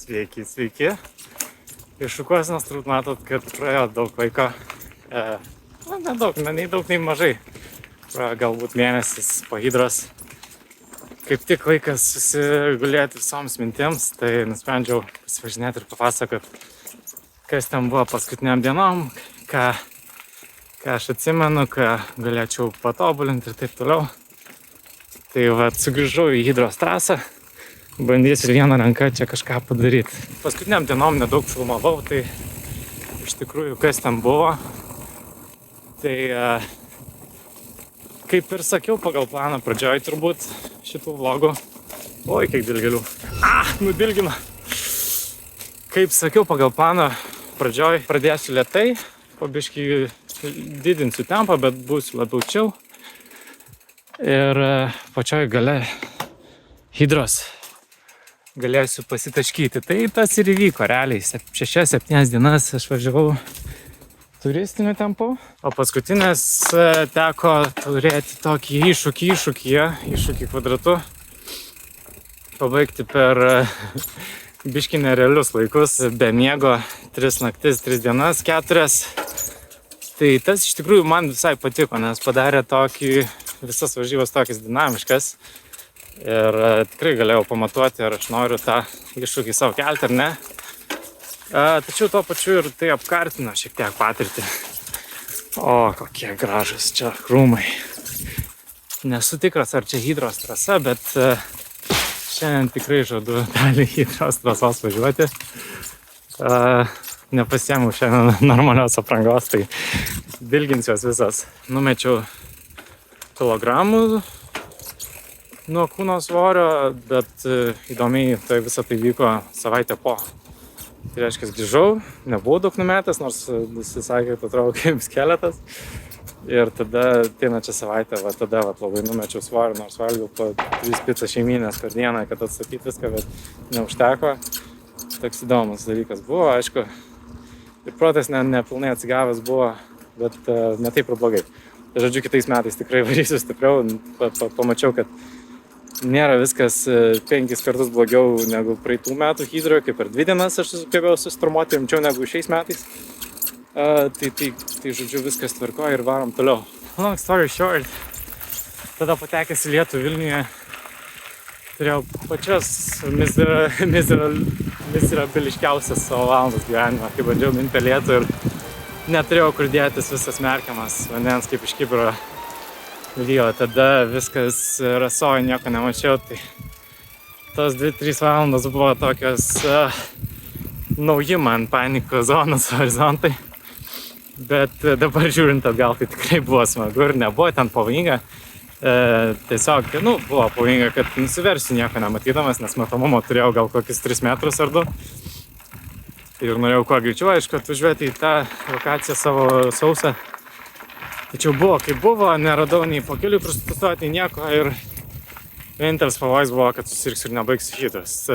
Sveiki, sveiki. Iš šukuosenos turbūt matot, kad praėjo daug laiko. Nedaug, nei daug, nei mažai. Praėjo galbūt mėnesis po hidros. Kaip tik laikas susigulėti visoms mintims, tai nusprendžiau pasivažinėti ir papasakot, kas ten buvo paskutiniam dienom, ką aš atsimenu, ką galėčiau patobulinti ir taip toliau. Tai va, sugrįžau į hidros trasą. Bandysiu vieną ranką čia kažką padaryti. Paskutiniam dienom nedaug filmavau, tai iš tikrųjų kas ten buvo. Tai kaip ir sakiau pagal planą pradžioj turbūt šitų vlogų. Oi, kiek dilgėlių. Nudilgino. Kaip sakiau pagal planą pradžioj pradėsiu lėtai, po biškį didinsiu tempą, bet būsiu labiau chill. Ir pačioj gale hidros galėsiu pasitaškyti. Tai tas ir įvyko realiai. 6-7 dienas aš važiavau turistiniu tempu. O paskutinės teko turėti tokį iššūkį kvadratu. Pabaigti per biškį nerealius laikus. Be miego 3 naktis, 3 dienas, 4. Tai tas iš tikrųjų man visai patiko, nes padarė tokį, visas varžybas tokias dinamiškas. Ir tikrai galėjau pamatuoti, ar aš noriu tą iššūkį savo kelti ar ne. Tačiau tuo pačiu ir tai apkartino šiek tiek patirtį. O, kokie gražus čia krūmai. Nesu tikras, ar čia hidros trasa, bet šiandien tikrai žadu dalį hidros trasos važiuoti. Nepasiėmiau šiandien normalios aprangos, tai dilginsiuos visas. Numečiau kilogramų nuo kūno svorio, bet įdomiai tai visą tai vyko savaitę po. Tai reiškia, grįžau, nebuvau daug numetęs, nors visi sakė, kad atrodo kaip skeletas. Ir tada ateina čia savaitę, tada labai numečiau svorį, nors valgiau po 3 picas šeiminės per dieną, kad atstatyti viską, bet neužteko. Toks įdomus dalykas buvo, aišku. Ir protas nepilnai atsigavęs buvo, bet ne taip ir blogai. Tai žodžiu, kitais metais tikrai varysiu stipriau, pamačiau, kad nėra viskas 5 kartus blogiau negu praeitų metų hidroje, kaip per 2 dienas aš sugebėjau susitraumuoti rimčiau negu šiais metais. Tai žodžiu, viskas tvarkoja ir varom toliau. Long story short, tada patekęs į lietų Vilniuje, turėjau pačias miserabiliškiausias savo valandas gyvenimą, kai bandžiau minti apie lietų ir neturėjau kur dėtis, visas merkiamas vandens kaip iš kibiro. Lyjo, tada viskas rasojo, nieko nemačiau, tai tos 2-3 valandos buvo tokios nauji man panikos zonos horizontai, bet dabar žiūrint atgal, tai tikrai buvo smagu ir nebuvo ten pavojinga. Tiesiog, buvo pavojinga, kad nusiversiu nieko nematydamas, nes matomumo turėjau gal kokius 3 metrus ar 2. Ir norėjau kuo greičiau, aišku, atvažiuoti į tą lokaciją savo sausą. Tačiau buvo kaip buvo, neradau nei po kelių prasustoti, nei nieko ir vienintelis pavojus buvo, kad susirgsiu ir nebaigsiu hidros.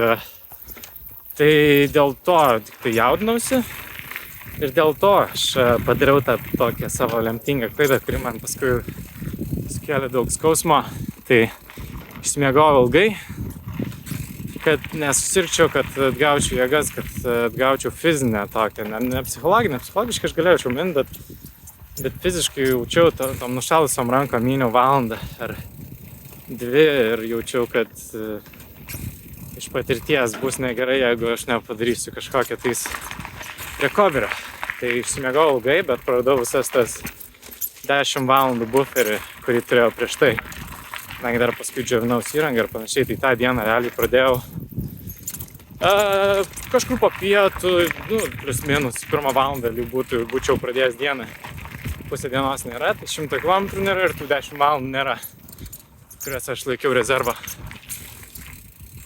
Tai dėl to tik tai jaudinausi ir dėl to aš padariau tą tokią savo lemtingą klaidą, kuri man paskui sukėlė daug skausmo. Tai išsimiegojau ilgai, kad nesusirgčiau, kad atgaučiau jėgas, kad atgaučiau fizinę tokią, ne psichologinę, psichologiškai aš galėjau minti, bet fiziškai jaučiau tom nušalusiom rankom myniau valandą ar 2 ir jaučiau, kad iš patirties bus negerai, jeigu aš nepadarysiu kažkokią tais recovery. Tai išsimiegojau ilgai, bet praradau visas tas 10 valandų buferį, kurį turėjau prieš tai. Kadangi dar paskui džiovinaus įrangą ir panašiai, tai tą dieną realiai pradėjau kažkur po pietų, plius minus 1 valandą būčiau pradėjęs dieną. Pusę dienos nėra, tai 100 km nėra ir tų 10 valandų nėra, kurias aš laikiau rezervą.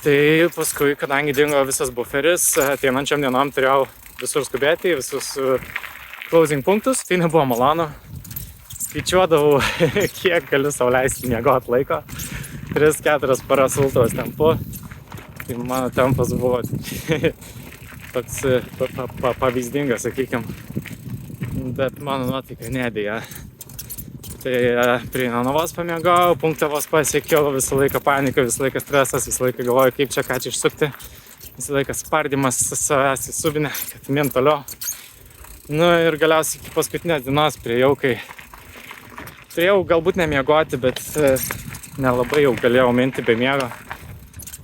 Tai paskui, kadangi dingo visas buferis, ateinančiam dienom turėjau visur skubėti, visus closing punktus, tai nebuvo malonu. Skaičiuodavau, kiek galiu sau leisti miegot laiko. 3-4 paras ultros tempu. Tai mano tempas buvo toks pavyzdingas, sakykim. Bet mano nuotaika nedėja. Tai prie Jonavos pamiegojau, punktą vos pasiekiau, visą laiką panika, visą laiką stresas, visą laiką galvoju, kaip čia ką čia išsukti. visą laiką spardymas savęs į subinę, kad min toliau. Nu ir galiausiai iki paskutinės dienos turėjau galbūt nemiegoti, bet nelabai jau galėjau minti be miego.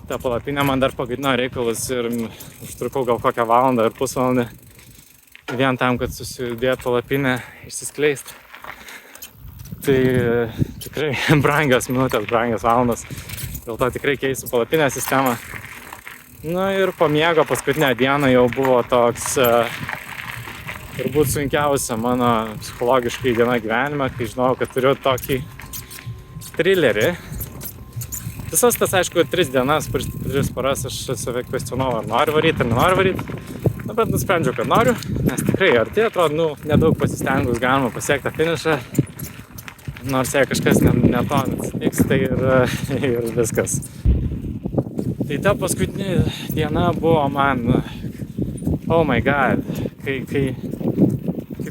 Ta palapinė man dar pagadino reikalus ir užtrukau gal kokią valandą ar pusvalandą vien tam, kad susidėt palapinę, išsiskleist. Tai tikrai brangios minutės, brangios valandos. Dėl to tikrai keisiu palapinę sistemą. Nu ir po miego paskutinę dieną jau buvo toks turbūt sunkiausia mano psichologiškai diena gyvenime, kai žinojau, kad turiu tokį trilerį. Visas tas, aišku, 3 dienas, per 3 paras aš save kvestionavau, ar noriu varyti, ar nenoriu varyti. Na, bet nusprendžiau, kad noriu, nes tikrai arti, atrodo, nedaug pasistengus galima pasiekti tą finišą. Nors jei kažkas ne to atsitiks, tai ir viskas. Tai ta paskutinė diena buvo man, oh my god, kai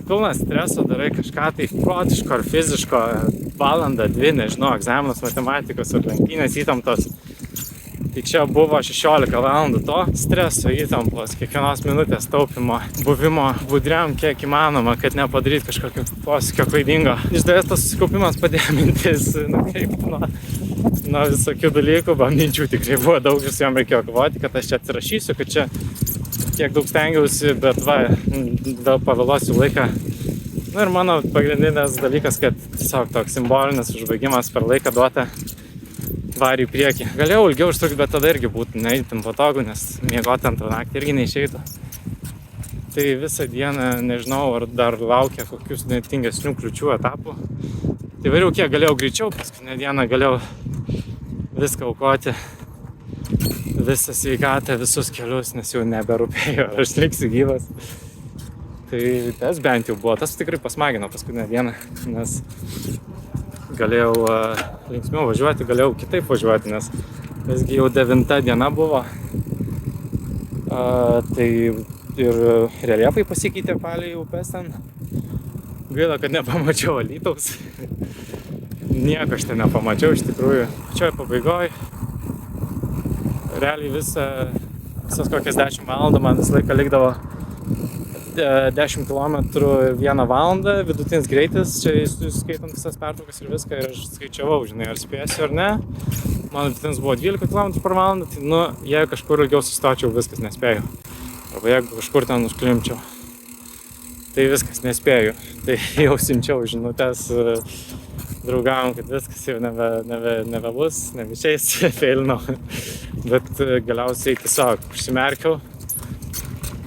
pilnas streso darai kažką tai protiško ar fiziško, valandą, 2, nežinau, egzaminas matematikos ar lenktynės įtamptos. Tai čia buvo 16 valandų to streso įtampos, kiekvienos minutės taupimo, buvimo budriam kiek įmanoma, kad nepadaryti kažkokio posūkio klaidingo. Iš dalies tas susikaupimas padėjo mintis, nuo visokių dalykų, minčių tikrai buvo daug, su jom reikėjo kovoti, kad aš čia atsirašysiu, kad čia tiek daug stengiausi, bet vėl pavėluosiu laiką. Ir mano pagrindinės dalykas, kad tiesiog toks simbolinis užbaigimas per laiką duotą varį į priekį. Galėjau ilgiau užtrukti, bet tada irgi būtų neįtin patogu, nes miegoti antrą naktį irgi neišeitų. Tai visą dieną nežinau, ar dar laukia kokius sudėtingesnių kliūčių etapų. Tai variau kiek galėjau greičiau, paskutinę dieną galėjau viską aukoti, visą sveikatą, visus kelius, nes jau neberūpėjo, aš liksiu gyvas. Tai tas bent jau buvo, tas tikrai pasmagino paskutinę dieną, nes galėjau linksmiau važiuoti, galėjau kitaip važiuoti, nes visgi jau 9 diena buvo. Tai ir reljefai pasikeitė palei upės ten. Gaila, kad nepamačiau Alytaus. Nieko aš ten nepamačiau, iš tikrųjų. Pačioj pabaigoj. Realiai visas kokias 10 valandų man visą laiką likdavo 10 km 1 valandą, vidutinis greitis, čia skaitant visas pertraukas ir viską, ir aš skaičiavau, žinai, ar spėsiu ar ne. Mano vidutinis buvo 12 km per valandą, tai jeigu kažkur ilgiau sustočiau, viskas nespėjau. Arba jeigu kažkur ten užklimpčiau, tai viskas nespėjau. Tai jau siunčiau žinutes draugam, kad viskas jau nebebus, nebeišeis, feilinau. Bet galiausiai tiesiog užsimerkiau.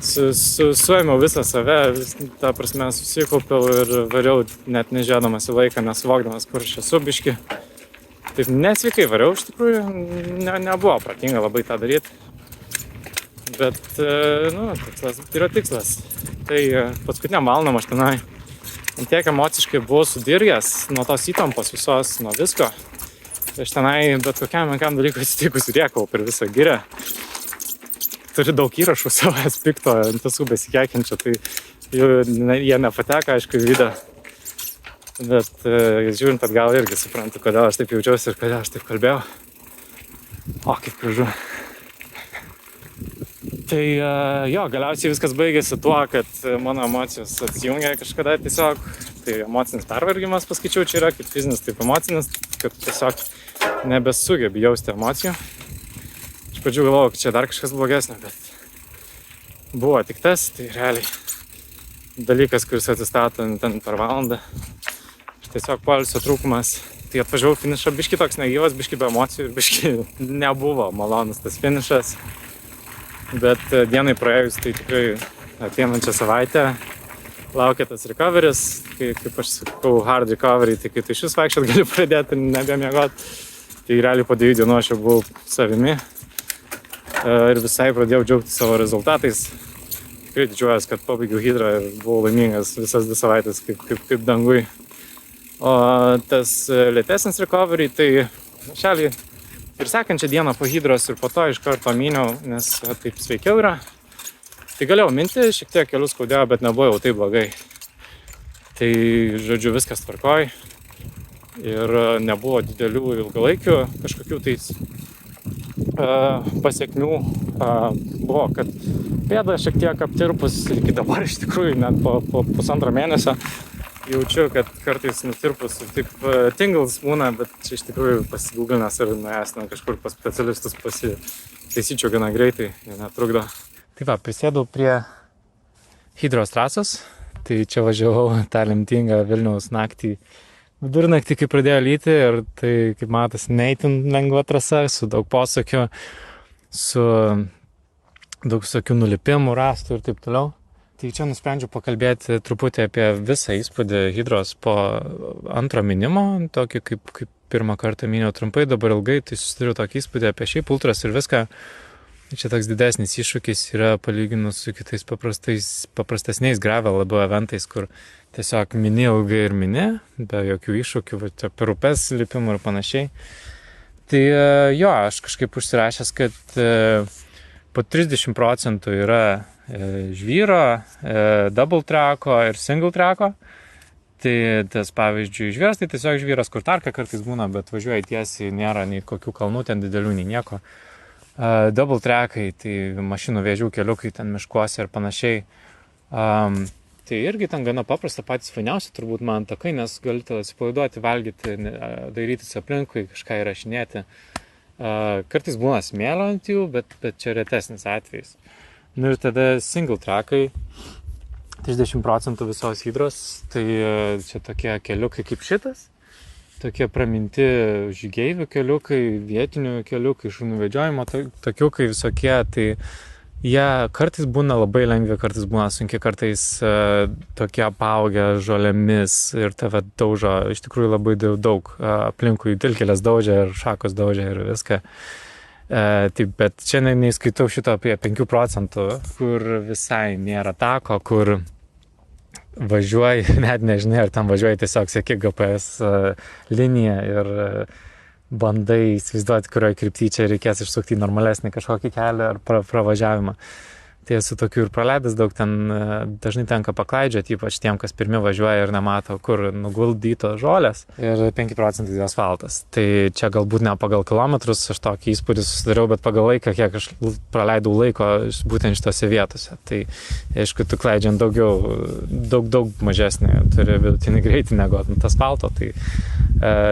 Suėmiau visą save, ta prasme susikaupiau ir variau net nežiūrėdamas į laiką, nesuvokdamas, kur aš esu biškį. Taip nesveikai variau, iš tikrųjų, nebuvo protinga labai tą daryti. Bet, tikslas yra tikslas. Tai paskutiniam valandom aš tenai tiek emociškai buvau sudirgęs nuo tos įtampos visos, nuo visko. Aš tenai bet kokiam menkam dalykui atsitikus rėkau per visą girią. Turi daug įrašų savęs pikto, antasų besikeikiančio, tai jie nepateka, aišku, į video. Bet žiūrint atgal irgi suprantu, kodėl aš taip jaučiausi ir kodėl aš taip kalbėjau. O, kaip gražu. Tai galiausiai viskas baigėsi tuo, kad mano emocijos atsijungė kažkada tiesiog. Tai emocinis pervargimas, paskaičiau, čia yra kaip fizinis, taip emocinis, kad tiesiog nebesugebi jausti emocijų. Iš pradžių galvojau, kad čia dar kažkas blogesnio, bet buvo tik tas, tai realiai dalykas, kuris atsistato ten per valandą. Tiesiog poilsio trūkumas. Tai atvažiavau finišą, biški toks negyvas, biški be emocijų, biški nebuvo malonus tas finišas. Bet dienai praėjus, tai tikrai ateinančią savaitę laukia tas recoveris. Kaip aš sakau, hard recovery, tai kai tu iš vis vaikščiot gali pradėti ir nebemiegoti. Tai realiai po 2 dienų aš jau buvau savimi. Ir visai pradėjau džiaugti savo rezultatais. Tikrai didžiuojas, kad pabaigiau hidrą ir buvau laimingas visas 2 savaitės kaip dangui. O tas lėtesnis recovery, tai šaliai ir sekančią dieną po hidros ir po to iš karto myniau, nes taip sveikiau yra. Tai galėjau minti, šiek tiek kelius skaudėjo, bet nebuvo jau taip blogai. Tai, žodžiu, viskas tvarkoj. Ir nebuvo didelių ilgalaikių kažkokių tais pasiekmių buvo, kad pėda šiek tiek aptirpus iki dabar iš tikrųjų net po pusantro mėnesio jaučiu, kad kartais nutirpus ir taip tingles būna, bet čia iš tikrųjų pasigūglinęs ir nuėjęs kažkur pas specialistus pasitaisyčiau gana greitai, jie netrukdo. Tai va, prisėdau prie Hydros trasos, tai čia važiavau tą lemtingą Vilniaus naktį, vidurnaktį, kai pradėjo lyti ir tai, kaip matas, neįtin lengva trasa, su daug posūkių, su daug visokių nulipimų, rastų ir taip toliau. Tai čia nusprendžiau pakalbėti truputį apie visą įspūdį Hydros po antro minimo, tokį kaip pirmą kartą minėjau trumpai, dabar ilgai, tai susidariau tokį įspūdį apie šiaip ultras ir viską. Čia toks didesnis iššūkis yra palyginus su kitais paprastesniais gravel labiau eventais, kur tiesiog mini ilgai ir mini, be jokių iššūkių, per upes lipimų ir panašiai. Tai jo, aš kažkaip užsirašęs, kad po 30% yra žvyro, double tracko ir single tracko. Tai tas pavyzdžiui žvyras, tai tiesiog žvyras, kur tarka kartais būna, bet važiuoja tiesiai, nėra nei kokių kalnų ten didelių, nei nieko. Double trackai, tai mašinų vėžių keliukai ten miškuose ir panašiai. Tai irgi ten gana paprasta, patys fainiausia turbūt man takai, nes galite atsipalaiduoti, valgyti, dairytis aplinkui, kažką įrašinėti. Kartais būna smėlio ant jų, bet čia retesnis atvejis. Nu ir tada single trackai, 30% visos Hydros, tai čia tokie keliukai kaip šitas. Tokie praminti žygeivių keliukai, vietinių keliukai, šunų vedžiojimo tokiukai visokie, tai jie kartais būna labai lengvi, kartais būna sunkiai, kartais tokie apaugę žolėmis ir tave daužo iš tikrųjų labai daug, aplinkui dilkelės daužia ir šakos daužia ir viską. Taip, bet čia neįskaitau šito apie 5%, kur visai nėra tako, kur važiuoji, net nežinai, ar tam važiuoji, tiesiog seki GPS liniją ir bandai įsivaizduoti, kurioje kryptyje čia reikės išsukti normalesnį kažkokį kelią ar pravažiavimą. Tai esu tokių ir praleidęs daug, ten dažnai tenka paklaidžioti, ypač tiem, kas pirmi važiuoja ir nemato, kur nuguldytos žolės ir 5% asfaltas. Tai čia galbūt ne pagal kilometrus aš tokį įspūdį susidariau, bet pagal laiką, kiek aš praleidau laiko būtent šitose vietose. Tai aišku, tu klaidžiant daug mažesnį, turi vidutinį greitį negu ant asfalto, tai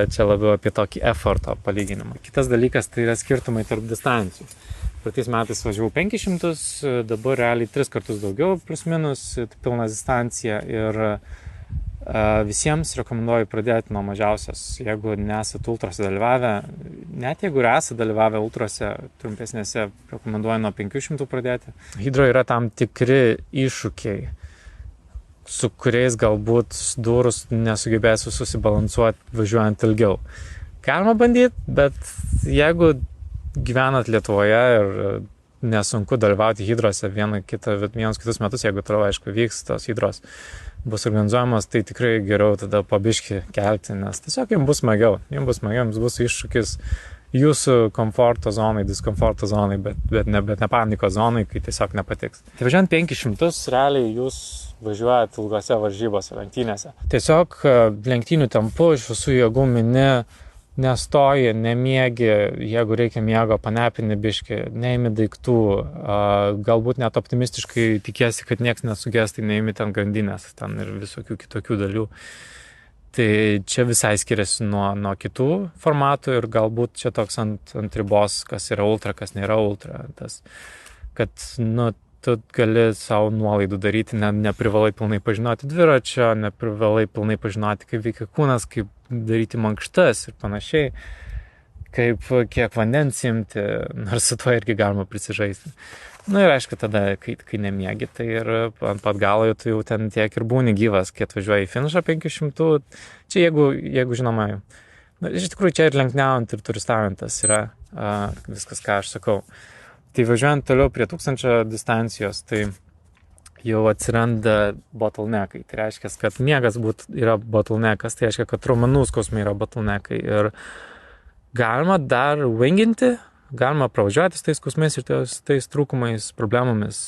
čia labiau apie tokį efforto palyginimą. Kitas dalykas tai yra skirtumai tarp distancijų. Praeitais metais važiavau 500, dabar realiai 3 kartus daugiau, plus minus, pilna distancija ir visiems rekomenduoju pradėti nuo mažiausios, jeigu nesate ultrose dalyvavę, net jeigu esate dalyvavę ultrose trumpesnėse, rekomenduoju nuo 500 pradėti. Hydro yra tam tikri iššūkiai, su kuriais galbūt susidūrus nesugebėsiu susibalansuoti važiuojant ilgiau. Galima bandyti, bet jeigu gyvenat Lietuvoje ir nesunku dalyvauti Hydrose vienus kitus metus, jeigu toliau, aišku, vyks tos Hydros bus organizuojamos, tai tikrai geriau tada pabiškį kelti, nes tiesiog jums bus smagiau, jums bus iššūkis jūsų komforto zonai, diskomforto zonai, bet ne panikos zonai, kai tiesiog nepatiks. Tai važiuojant 500, realiai jūs važiuojat ilgose varžybose, lenktynėse. Tiesiog lenktynių tempu iš visų jėgų mini, nestoji, nemiegi, jeigu reikia miego, panepini biškį, neimi daiktų, galbūt net optimistiškai tikiesi, kad nieks nesugės, tai neimi ten grandinės, ten ir visokių kitokių dalių. Tai čia visai skiriasi nuo kitų formatų ir galbūt čia toks ant ribos, kas yra ultra, kas nėra ultra. Tas, kad, tu gali savo nuolaidų daryti, neprivalai pilnai pažinoti dviračio, neprivalai pilnai pažinoti, kaip veikia kūnas, kaip daryti mankštas ir panašiai, kaip kiek vandens imti, nors su tuo irgi galima prisižaisti. Ir aišku, tada, kai nemiegi, tai ir ant pat galo tu jau ten tiek ir būni gyvas, kai atvažiuoji į finišą 500, čia jeigu žinoma, iš tikrųjų čia ir lenkniaujant ir turistaujant tas yra viskas, ką aš sakau. Tai važiuojant toliau prie 1000 distancijos, tai jau atsiranda bottleneckai. Tai reiškia, kad miegas yra bottleneckas, tai reiškia, kad raumenų skausmai yra bottleneckai. Ir galima dar winginti, galima pravažiuoti tais skausmais ir tais trūkumais, problemomis.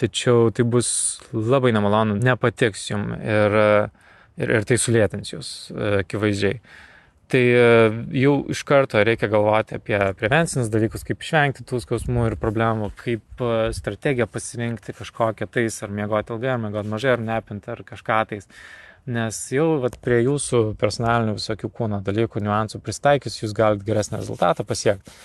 Tačiau tai bus labai nemalonu, nepatiks jums ir tai sulėtins jūs akivaizdžiai. Tai jau iš karto reikia galvoti apie prevencinius dalykus, kaip išvengti tų skausmų ir problemų, kaip strategiją pasirinkti kažkokią tais, ar miegoti ilgai, ar miegoti mažai, ar nepinti, ar kažką tais. Nes jau prie jūsų personalinių visokių kūno dalykų, niuansų pristaikius, jūs galite geresnį rezultatą pasiekti.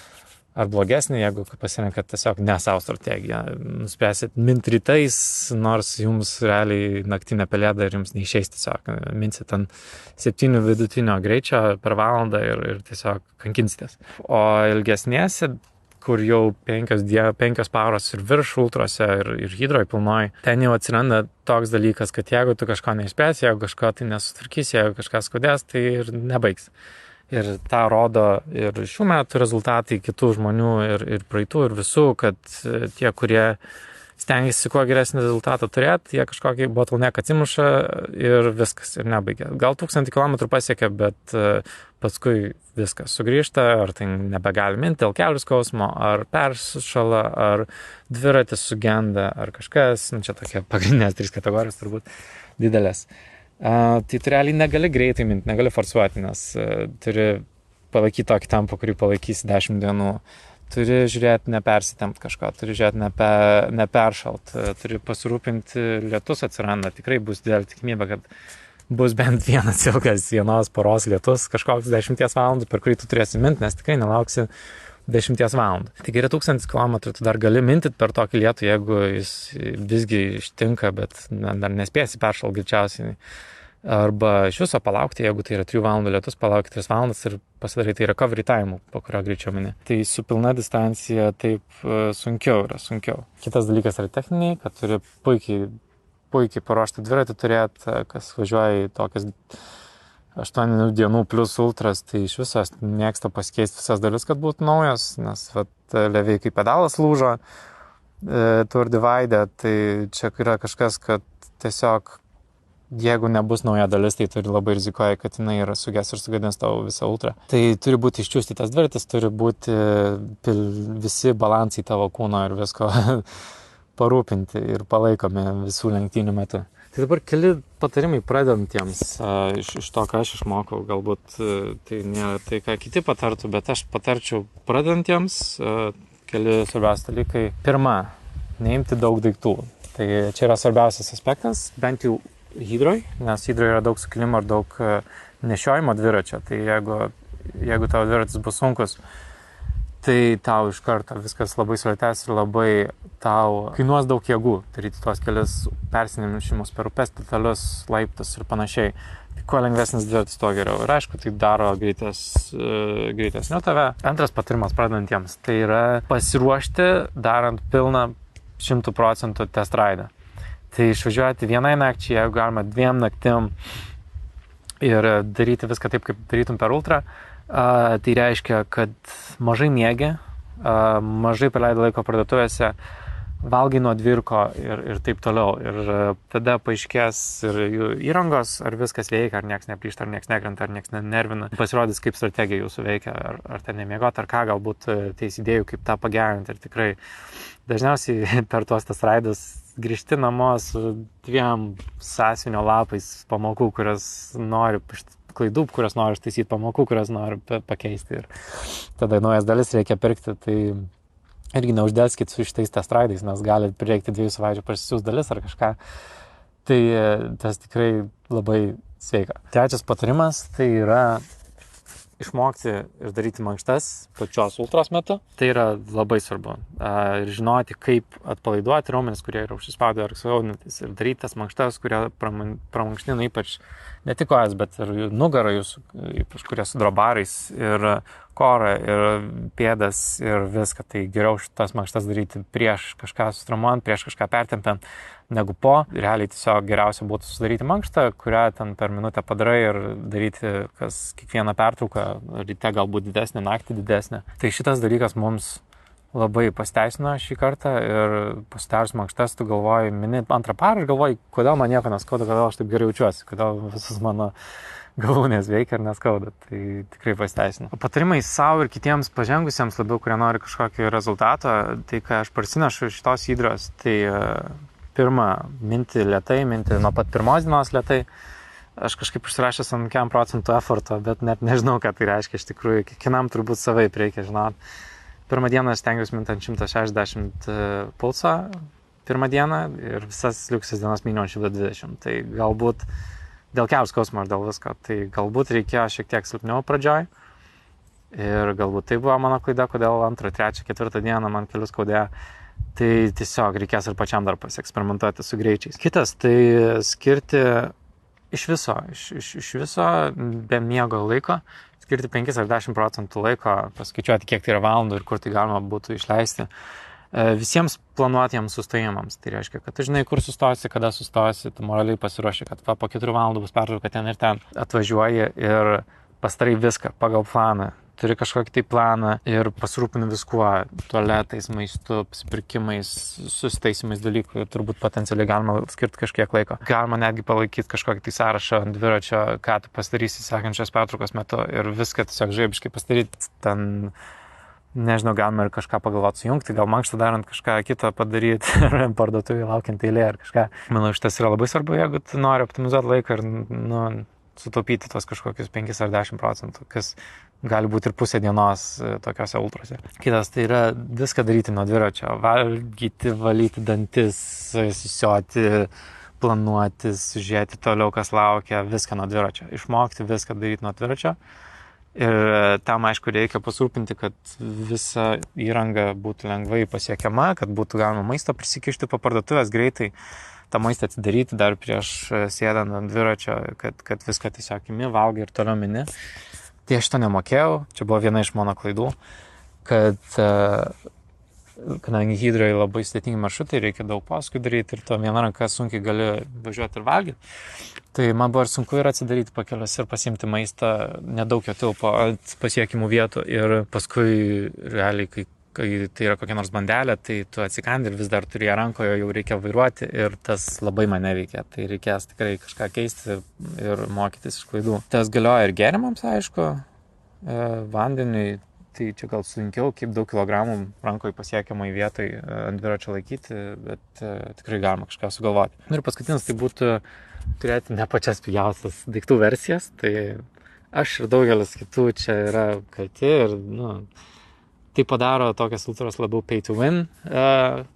Ar blogesnį, jeigu pasirenkat tiesiog ne savo strategiją. Nuspręsit mint rytais, nors jums realiai naktinė pelėda ir jums neišeis tiesiog. Minsit ant 7 vidutinio greičio per valandą ir tiesiog kankinsitės. O ilgesnėse, kur jau 5 paros ir virš ultrose ir hidroj pilnoj, ten jau atsiranda toks dalykas, kad jeigu tu kažko neišspręsi, jeigu kažko tai nesutvarkysi, jeigu kažkas skudės, tai ir nebaigs. Ir tą rodo ir šių metų rezultatai kitų žmonių ir praeitų ir visų, kad tie, kurie stengiasi kuo geresnį rezultatą turėti, jie kažkokį bottleneck atsimuša ir viskas, ir nebaigia. Gal 1000 km pasiekia, bet paskui viskas sugrįžta, ar tai nebegali minti dėl kelių skausmo, ar peršala, ar dviratis sugenda, ar kažkas, čia tokie pagrindinės 3 kategorijos turbūt didelės. Tai tu realiai negali greitai minti, negali forsuoti, nes turi palaikyti tokį tempą, kurį palaikysi 10 dienų. Turi žiūrėti nepersitempt kažko, turi žiūrėti neperšalt, turi pasirūpinti, lietus atsiranda, tikrai bus didelė tikimybė, kad bus bent vienas ilgas vienos poros lietus, kažkoks 10 valandų, per kurį tu turėsi minti, nes tikrai nelauksi 10 valandų. Taigi yra 1000 km, tu dar gali mintit per tokį lietų, jeigu jis visgi ištinka, bet dar nespėsi peršalt greičiausiai. Arba iš viso palaukti, jeigu tai yra 3 valandų lietus, palaukti 3 valandas ir pasidaryti recovery time, po kurio greičiau mini. Tai su pilna distancija taip sunkiau. Kitas dalykas yra techniniai, kad turi puikiai paruoštą dviratį turėti, kas važiuoja į tokias 8 dienų plus ultras, tai iš viso mėgsta pasikeisti visas dalis, kad būtų naujas, nes leviai kaip pedalas lūžo, Tour Divide, tai čia yra kažkas, kad tiesiog jeigu nebus nauja dalis, tai turi labai rizikuoja, kad jinai yra suges ir sugadins tavo visą ultrą. Tai turi būti iščiustytas dviratis, turi būti visi balansai tavo kūno ir visko parūpinti ir palaikomi visų lenktynių metu. Tai dabar keli patarimai pradedantiems iš to, ką aš išmokau. Galbūt tai nėra tai, ką kiti patartų, bet aš patarčiau pradedantiems keli svarbiausi dalykai. Pirma, neimti daug daiktų. Tai čia yra svarbiausias aspektas, bent jau hidroj, nes hidroj yra daug sukilimo ir daug nešiojimo dviračio. Tai jeigu tavo dviratis bus sunkus, tai tau iš karto viskas labai sulėtės ir labai tau kainuos daug jėgų daryti tuos kelias persinėmimus per upes, tiltelius, laiptus ir panašiai. Tai kuo lengvesnis dviratis, tuo geriau. Ir aišku, tai daro greitesniu tave. Antras patarimas pradedantiems, tai yra pasiruošti darant pilną 100% test raidą. Tai išvažiuoti vienai nakčiai, jeigu galima 2 naktim ir daryti viską taip, kaip darytum per ultrą. Tai reiškia, kad mažai miegi, mažai praleidai laiko parduotuvėse, valgai nuo dvirko ir taip toliau. Ir tada paaiškės ir jų įrangos, ar viskas veikia, ar nieks neplyšta, ar nieks nekrenta, ar nieks nenervina. Pasirodys, kaip strategija jūsų veikia, ar ten nemiegoti, ar ką, galbūt teis idėjų, kaip tą pagerinti. Ir tikrai dažniausiai per tuos tas raidus grįžti namo su 2 sąsiuvinio lapais pamokų, klaidų, kurias nori ištaisyti, pamokų, kurias nori pakeisti. Ir tada naujas dalis reikia pirkti, tai irgi neuždėskit su šitais test raidais, nes gali prireikti 2 savaičių pasisiūs dalis ar kažką. Tai tas tikrai labai sveika. Trečias patarimas tai yra išmokti ir daryti mankštas pačios ultros metu. Tai yra labai svarbu. Ir žinoti, kaip atpalaiduoti raumenis, kurie yra užsispaudę ar skaudinantys. Ir daryti tas mankštas, kurie pramankština ypač ne tik kojas, bet ir nugarą jūsų, ypač kurie su drobarais, ir korą, ir pėdas, ir viską. Tai geriau šitas mankštas daryti prieš kažką sutramuojant, prieš kažką pertempiant, negu po. Realiai tiesiog geriausia būtų sudaryti mankštą, kurią ten per minutę padarai ir daryti kiekvieną pertrauką, ryte galbūt didesnė, naktį didesnė. Tai šitas dalykas mums labai pasiteisino šį kartą ir pasidarus mankštas, tu galvoji, mini antrą parą ir galvoji, kodėl man nieko neskauda, kodėl aš taip gerai jaučiuosi, kodėl visus mano galūnės veikia ir neskauda. Tai tikrai pasiteisino. Patarimai savo ir kitiems pažengusiems labiau, kurie nori kažkokio rezultato, tai ką aš parsinešu iš šitos hidros, tai pirma, minti lėtai, minti nuo pat pirmos dienos lėtai, Aš kažkaip užsirašęs ant 100% efforto, bet net nežinau, ką tai reiškia iš tikrųjų. Kiekvienam turbūt savaip reikia žinot. Pirmą dieną aš stengiuosi minti ant 160 pulso pirmą dieną ir visas liuksės dienas myniau ant 120. Tai galbūt dėl kelių skausmo ar dėl visko, tai galbūt reikėjo šiek tiek silpniau pradžioj. Ir galbūt tai buvo mano klaida, kodėl 2, 3, 4 dieną man kelius skaudėjo. Tai tiesiog reikės ir pačiam dar pasieksperimentuoti su greičiais. Kitas, tai skirti iš viso be miego laiko, skirti 5 ar 10% laiko, paskaičiuoti, kiek tai yra valandų ir kur tai galima būtų išleisti. Visiems planuotiems sustojimams. Tai reiškia, kad tu žinai, kur sustosi, kada sustosi, tu moraliai pasiruoši, kad po 4 valandų bus pertrauka ten ir ten. Atvažiuoji ir pastarai viską pagal planą. Turi kažkokį tai planą ir pasirūpini viskuo, tualetais, maistu, apsipirkimais, susitaisimais dalykų, turbūt potencialiai galima skirti kažkiek laiko. Galima netgi palaikyti kažkokį tai sąrašą ant dviračio, ką tu pasidarysi sekančios pertraukos metu ir viską tiesiog žaibiškai pasidaryti. Ten, nežinau, galima ir kažką pagalvoti sujungti, gal mankštą darant kažką kitą padaryti ar parduotuvėje laukiant eilė ar kažką. Manau, šitas yra labai svarbu, jeigu tu nori optimizuoti laiką ir sutaupyti tos kažkokius 5 ar 10%, kas gali būti ir pusė dienos tokiuose ultrose. Kitas tai yra viską daryti nuo dviračio. Valgyti, valyti dantis, susioti, planuotis, žiūrėti toliau, kas laukia, viską nuo dviračio. Išmokti viską daryti nuo dviračio. Ir tam, aišku, reikia pasirūpinti, kad visa įranga būtų lengvai pasiekiama, kad būtų galima maisto prisikišti po parduotuvės greitai, tą maistą atsidaryti dar prieš sėdant ant dviračio, kad viską tiesiog imi, valgai ir toliau mini. Tai aš to nemokėjau, čia buvo viena iš mano klaidų, kad kadangi hidrai labai sudėtingi maršrutai, reikia daug posūkių daryti ir to viena ranka sunkiai gali važiuoti ir valgyti. Tai man buvo ir sunku ir atsidaryti pakelius ir pasiimti maistą, nedaug jo tilpo ant pasiekimų vietų ir paskui realiai, kai tai yra kokia nors bandelė, tai tu atsikandi ir vis dar turi ją rankoje, jau reikia vairuoti ir tas labai mane veikia. Tai reikės tikrai kažką keisti ir mokytis iš klaidų. Tas galioja ir gėrimams, aišku, vandeniui, tai čia gal sunkiau, kaip daug kilogramų rankoje pasiekiamai vietai ant dviračio laikyti, bet tikrai galima kažką sugalvoti. Ir paskutinis tai būtų turėti ne pačias pigiausias daiktų versijas, tai aš ir daugelis kitų čia yra kalti ir, tai padaro tokias ultras labiau pay to win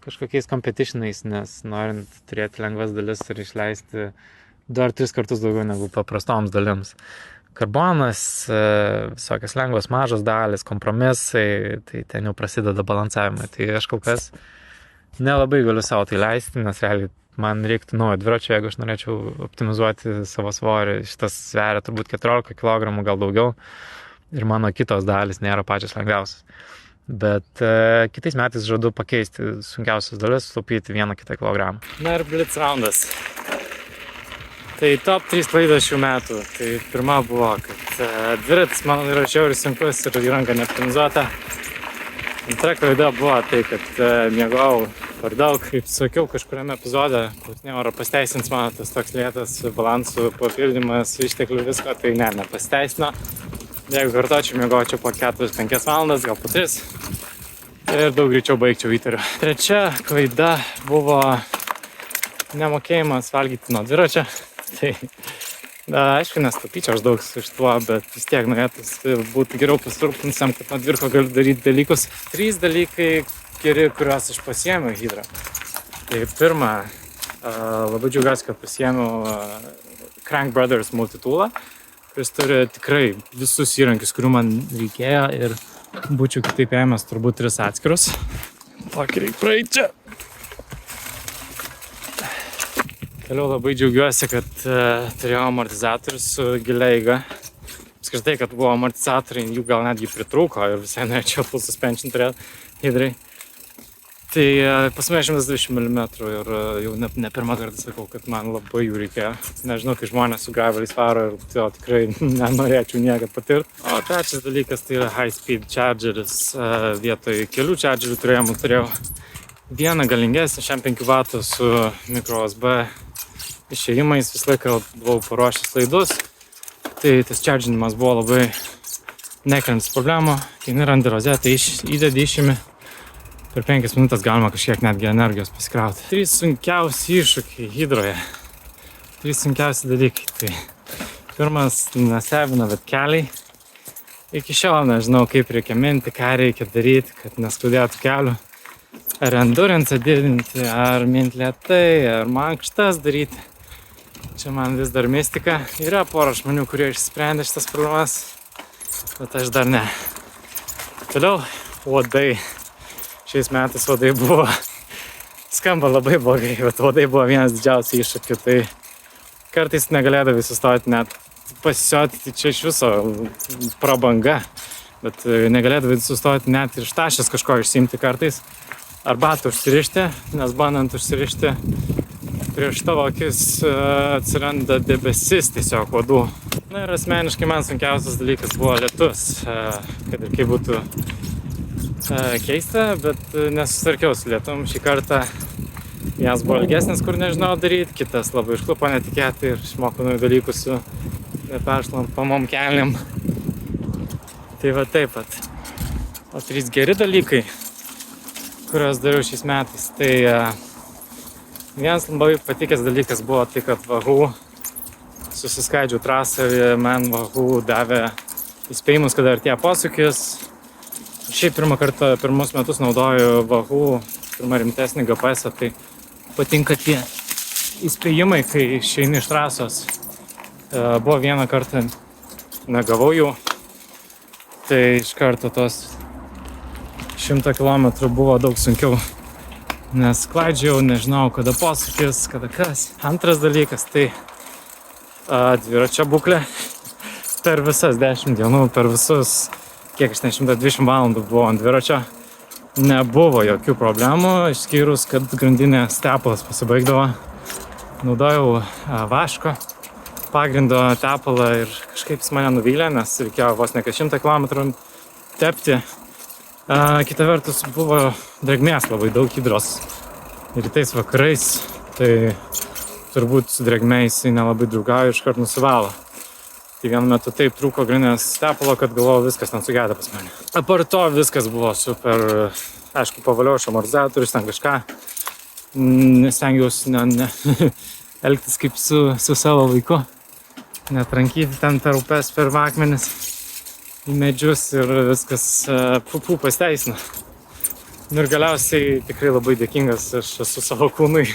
kažkokiais competitionais, nes norint turėti lengvas dalis ir išleisti 2 ar 3 kartus daugiau negu paprastoms dalims. Karbonas, visokios lengvos mažos dalis, kompromisai, tai ten jau prasideda balansavimai. Tai aš kol kas nelabai galiu savo tai leisti, nes realiai man reiktų naujo dviračio, jeigu aš norėčiau optimizuoti savo svorį. Šitas sveria turbūt 14 kg, gal daugiau. Ir mano kitos dalis nėra pačios lengviausios. Bet kitais metais žadu pakeisti sunkiausias dalis, sutaupyti 1-2 kilogramą. Na ir blitz raundas. Tai top 3 klaidos šių metų. Tai pirma buvo, kad dviratis man yra žiauriai sunkus ir įranga neoptimizuota. Antra klaida buvo tai, kad miegojau per daug. Kaip sakiau kažkuriame epizode, ar pasteisins mano tas toks lėtas balansų papildymas, išteklių visko, tai nepasiteisino. Jeigu kartočiau, miegočiau po 4-5 valandas, gal po 3 ir daug greičiau baigčiau įtariu. Trečia klaida buvo nemokėjimas valgyti nuo dviračio. Tai aišku, nestapyčiau aš daug iš tuo, bet vis tiek norėtųsi būti geriau pasirūpinusiam, kad nuo dvirko galiu daryti dalykus. 3 dalykai geri, kuriuos aš pasiėmiau hidrą. Tai pirma, labai džiaugiuosi, kad pasiėmiau Crank Brothers multitoolą, kuris turi tikrai visus įrankius, kurių man reikėjo ir būčiau kitaip ėmęs turbūt 3 atskirus. Tokį reikia praeiti čia. Toliau labai džiaugiuosi, kad turėjau amortizatorius su gilia eiga. Apskritai, kad buvo amortizatoriai, jų gal netgi pritrūko ir visai norėčiau full suspension turėti hidrai. Tai pas mane 120 mm ir jau ne pirmą kartą sakau, kad man labai jų reikėjo. Nežinau, kai žmonės su graveliais varo ir to tikrai nenorėčiau niekad patirti. O trečias dalykas tai yra high speed chargeris. Vietoj kelių chargerių turėjau vieną galingesnį, šiam 5 W su micro USB išėjimais. Visą laiką buvau paruošęs laidus. Tai tas charginimas buvo labai nekeliantis problemų. Kai nerandi rozetą, įdedi išimi. Per 5 minutės galima kažkiek netgi energijos pasikrauti. 3 sunkiausi iššūkiai hidroje. 3 sunkiausi dalykai. Tai Pirmas nestebino, bet keliai. Iki šiol nežinau, kaip reikia minti, ką reikia daryti, kad neskaudėtų kelių. Ar endurance didinti, ar mint lėtai, ar mankštas daryti. Čia man vis dar mistika. Yra pora žmonių, kurie išsprendė šitas problemas, bet aš dar ne. Toliau, uodai. Šiais metais uodai buvo, skamba labai blogai, bet uodai buvo vienas didžiausių iššūkių. Tai kartais negalėdavai sustoti net pasisioti, tai čia iš viso prabanga, bet negalėdavai sustoti net ir štašės kažko išsiimti kartais. Arbatą užsirišti, nes bandant užsirišti, prieš tavo akis atsiranda debesis tiesiog uodų. Na ir asmeniškai man sunkiausias dalykas buvo lietus, kad ir kaip būtų keista, bet nesusitvarkiau su lietum. Šį kartą vienas buvo ilgesnis, kur nežinau daryti, kitas labai išklupo netikėtai ir išmokau naujų dalykų su neperšlampamom kelnėm. Tai va taip pat. O 3 geri dalykai, kuriuos dariau šiais metais. Tai vienas labai patikęs dalykas buvo tai, kad Wahoo susiskaidžiau trasą ir man Wahoo davė įspėjimus, kada artėja posūkis. Šiaip pirmus metus naudoju Wahoo, pirmą rimtesnį GPS-ą, tai patinka tie įspėjimai, kai išeini iš trasos. Buvo vieną kartą, negavau jų, tai iš karto tos 100 km buvo daug sunkiau, nes klaidžiau, nežinau, kada posūkis, kada kas. Antras dalykas, tai dviračio būklė per visas 10 dienų, per visus, kiek aš 120 valandų buvau ant dviračio, nebuvo jokių problemų, išskyrus, kad grandinės tepalas pasibaigdavo. Naudojau vaško pagrindo tepalą ir kažkaip jis mane nuvylė, nes reikėjo vos ne 100 km tepti. Kita vertus buvo drėgmės labai daug hidros rytais vakarais, tai turbūt su drėgme jisai nelabai draugauja, iškart nusivalo. Tai vienu metu taip trūko grindinės tepalo, kad galvojau, viskas ten sugeda pas mane. Apart to viskas buvo super, aišku, pavaliau aš amortizatorius, ten kažką. Stengiausi elgtis kaip su savo vaiku. Netrankyti ten per upes, per akmenis į medžius ir viskas pasiteisino. Ir galiausiai tikrai labai dėkingas aš esu savo kūnui,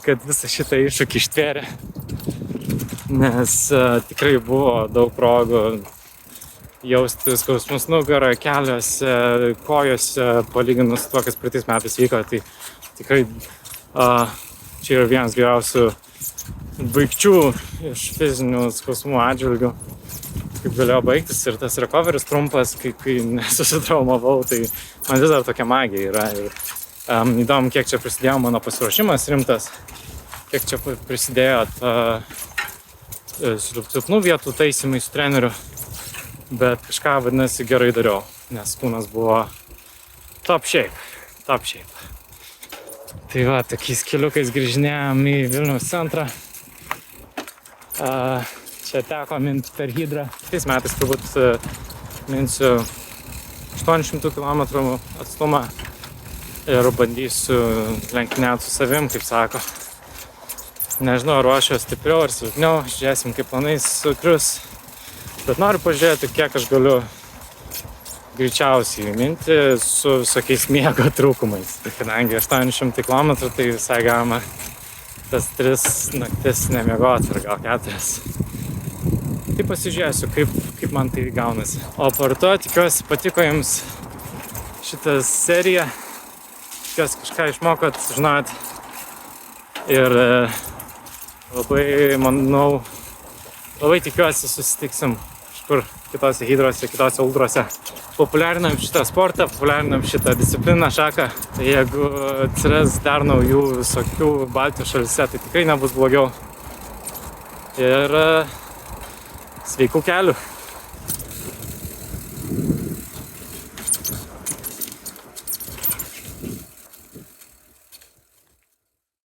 kad visą šitą iššūkį ištvėrė. Nes tikrai buvo daug progų jausti skausmus nugaroje, keliuose, kojose, palyginus tuo, kas praeitais metais vyko. Tai tikrai čia yra vienas geriausių baigčių iš fizinių skausmų atžvilgių, kaip galėjo baigtis. Ir tas recoveris trumpas, kai nesusitraumavau, tai man vis dar tokia magija yra. Ir įdomu, kiek čia prisidėjo mano pasiruošimas rimtas, kiek čia prisidėjo silpnų vietų taisymai su treneriu, bet kažką vadinasi gerai dariau, nes kūnas buvo top shape. Tai va, tokiais keliukais grįžinėjom į Vilniaus centrą. Čia teko minti per hidrą. Tais metais turbūt minsiu 800 km atstumą ir bandysiu lenktyniauti su savim, kaip sako. Nežinau, ruošiu stipriau ar silpniau, žiūrėsim, kaip planai sukrius. Bet noriu pažiūrėti, kiek aš galiu greičiausiai minti su visokiais miego trūkumais. Tai kadangi 800 km, tai visai galima tas 3 naktis nemiegoti ar gal 4. Tai pasižiūrėsiu, kaip man tai gaunasi. O par to tikiuosi patiko jums šitą seriją. Tikiuosi kažką išmokot, žinot. Ir labai tikiuosi susitiksim kažkur kitose hidrose, kitose ultrose. Populiarinam šitą sportą, populiarinam šitą discipliną, šaką. Tai jeigu atsiras dar naujų visokių Baltijos šalyse, tai tikrai nebus blogiau. Ir sveikų kelių.